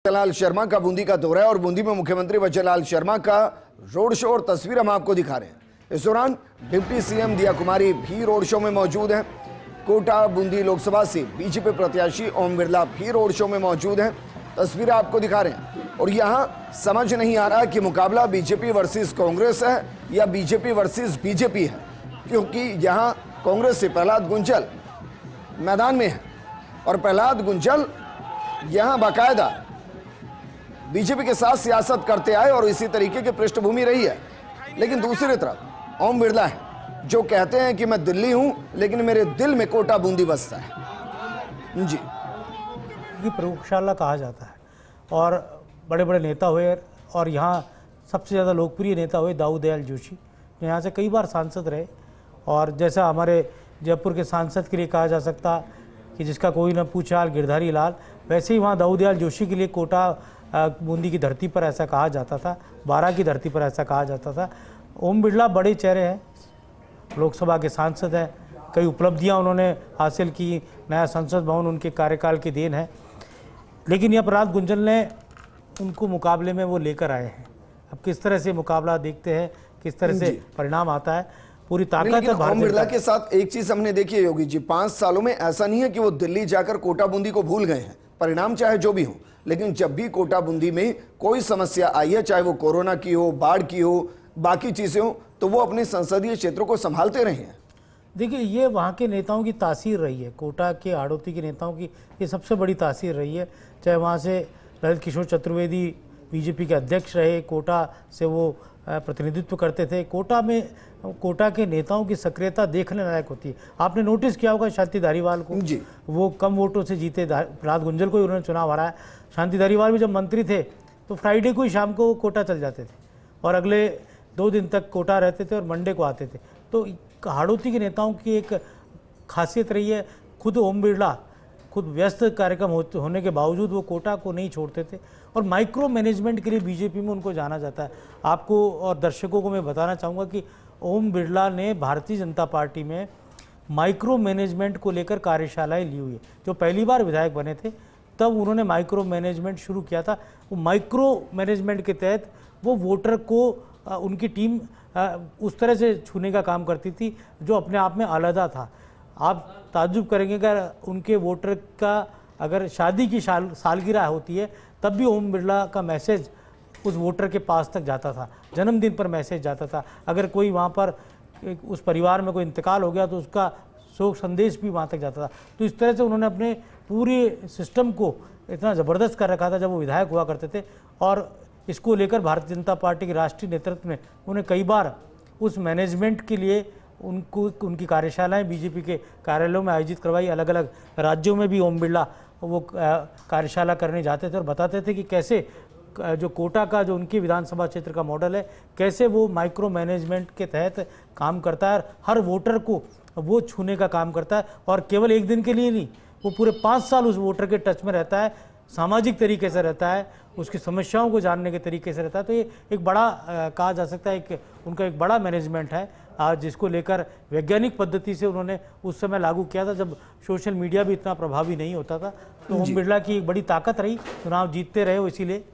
बच्चनलाल शर्मा का बूंदी का दौरा है और बूंदी में मुख्यमंत्री बच्चनलाल शर्मा का रोड शो और तस्वीर हम आपको दिखा रहे हैं। इस दौरान डिप्टी सीएम दिया कुमारी भी रोड शो में मौजूद है। कोटा बूंदी लोकसभा से बीजेपी प्रत्याशी ओम बिरला भी रोड शो में मौजूद है। तस्वीरें आपको दिखा रहे हैं और यहाँ समझ नहीं आ रहा कि मुकाबला बीजेपी वर्सेस कांग्रेस है या बीजेपी वर्सेस बीजेपी है, क्योंकि यहाँ कांग्रेस से प्रहलाद गुंजल मैदान में है और प्रहलाद गुंजल यहाँ बाकायदा बीजेपी के साथ सियासत करते आए और इसी तरीके की पृष्ठभूमि रही है। लेकिन दूसरी तरफ ओम बिरला है जो कहते हैं कि मैं दिल्ली हूं लेकिन मेरे दिल में कोटा बूंदी बसता है। जी, प्रयोगशाला कहा जाता है और बड़े बड़े नेता हुए और यहाँ सबसे ज़्यादा लोकप्रिय नेता हुए दाऊद दयाल जोशी, जो यहाँ से कई बार सांसद रहे। और जैसा हमारे जयपुर के सांसद के लिए कहा जा सकता कि जिसका कोई न पूछा गिरधारी लाल, वैसे ही वहाँ दाऊद दयाल जोशी के लिए कोटा बूंदी की धरती पर ऐसा कहा जाता था, बारां की धरती पर ऐसा कहा जाता था। ओम बिरला बड़े चेहरे हैं, लोकसभा के सांसद हैं, कई उपलब्धियां उन्होंने हासिल की, नया संसद भवन उनके कार्यकाल की देन है। लेकिन यह प्रहलाद गुंजल ने उनको मुकाबले में वो लेकर आए हैं। अब किस तरह से मुकाबला देखते हैं, किस तरह से परिणाम आता है, पूरी ताकत है। ओम बिरला के साथ एक चीज हमने देखी है योगी जी, 5 सालों में ऐसा नहीं है कि वो दिल्ली जाकर कोटा बूंदी को भूल गए हैं। परिणाम चाहे जो भी हो, लेकिन जब भी कोटा बूंदी में कोई समस्या आई है, चाहे वो कोरोना की हो, बाढ़ की हो, बाकी चीजें हो, तो वो अपने संसदीय क्षेत्रों को संभालते रहे हैं। देखिए, ये वहाँ के नेताओं की तासीर रही है, कोटा के हाड़ौती के नेताओं की ये सबसे बड़ी तासीर रही है। चाहे वहाँ से ललित किशोर चतुर्वेदी बीजेपी के अध्यक्ष रहे, कोटा से वो प्रतिनिधित्व करते थे। कोटा के नेताओं की सक्रियता देखने लायक होती है। आपने नोटिस किया होगा शांति धारीवाल को, जी, वो कम वोटों से जीते, प्रहलाद गुंजल को ही उन्होंने चुनाव हराया। शांति धारीवाल भी जब मंत्री थे तो फ्राइडे को ही शाम को कोटा चल जाते थे और अगले 2 दिन तक कोटा रहते थे और मंडे को आते थे। तो हाड़ौती के नेताओं की एक खासियत रही है। खुद ओम बिरला खुद व्यस्त कार्यक्रम होने के बावजूद वो कोटा को नहीं छोड़ते थे और माइक्रो मैनेजमेंट के लिए बीजेपी में उनको जाना जाता है। आपको और दर्शकों को मैं बताना चाहूँगा कि ओम बिरला ने भारतीय जनता पार्टी में माइक्रो मैनेजमेंट को लेकर कार्यशालाएं ली हुई है। जो पहली बार विधायक बने थे तब उन्होंने माइक्रो मैनेजमेंट शुरू किया था। वो माइक्रो मैनेजमेंट के तहत वो वोटर को उनकी टीम उस तरह से छूने का काम करती थी जो अपने आप में अलहदा था। आप ताज्जुब करेंगे अगर उनके वोटर का अगर शादी की सालगिरह होती है तब भी ओम बिरला का मैसेज उस वोटर के पास तक जाता था, जन्मदिन पर मैसेज जाता था। अगर कोई वहाँ पर उस परिवार में कोई इंतकाल हो गया तो उसका शोक संदेश भी वहाँ तक जाता था। तो इस तरह से उन्होंने अपने पूरे सिस्टम को इतना ज़बरदस्त कर रखा था जब वो विधायक हुआ करते थे। और इसको लेकर भारतीय जनता पार्टी के राष्ट्रीय नेतृत्व ने उन्हें कई बार उस मैनेजमेंट के लिए उनकी कार्यशालाएं बीजेपी के कार्यालयों में आयोजित करवाई। अलग अलग राज्यों में भी ओम बिरला वो कार्यशाला करने जाते थे और बताते थे कि कैसे जो कोटा का जो उनके विधानसभा क्षेत्र का मॉडल है, कैसे वो माइक्रो मैनेजमेंट के तहत काम करता है, हर वोटर को वो छूने का काम करता है। और केवल एक दिन के लिए नहीं, वो पूरे 5 साल उस वोटर के टच में रहता है, सामाजिक तरीके से रहता है, उसकी समस्याओं को जानने के तरीके से रहता है। तो ये एक बड़ा कहा जा सकता है उनका एक बड़ा मैनेजमेंट है आज, जिसको लेकर वैज्ञानिक पद्धति से उन्होंने उस समय लागू किया था जब सोशल मीडिया भी इतना प्रभावी नहीं होता था। तो ओम बिरला की एक बड़ी ताकत रही, चुनाव जीतते रहे वो इसीलिए।